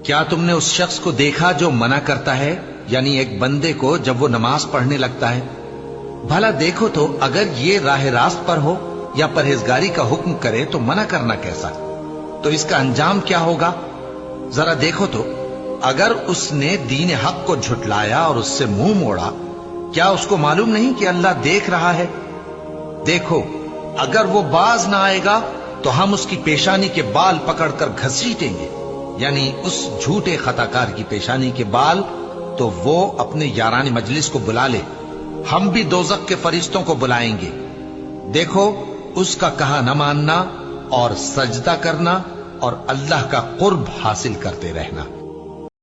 क्या तुमने उस शख्स को देखा जो मना करता है, यानी एक बंदे को जब वो नमाज पढ़ने लगता है? भला देखो तो अगर ये राह रास्त पर हो या परहेजगारी का हुक्म करे तो मना करना कैसा? तो इसका अंजाम क्या होगा? जरा देखो तो, अगर उसने दीन हक को झुटलाया और उससे मुंह मोड़ा, क्या उसको मालूम नहीं कि अल्लाह देख रहा है? देखो, अगर वो बाज ना आएगा तो हम उसकी पेशानी के बाल पकड़कर घसीटेंगे, यानी उस झूठे खताकार की पेशानी के बाल, तो वो अपने यारानी मजलिस को बुला ले, हम भी दोजख के फरिश्तों को बुलाएंगे। देखो, उसका कहा न मानना और सजदा करना और अल्लाह का कुर्ब हासिल करते रहना।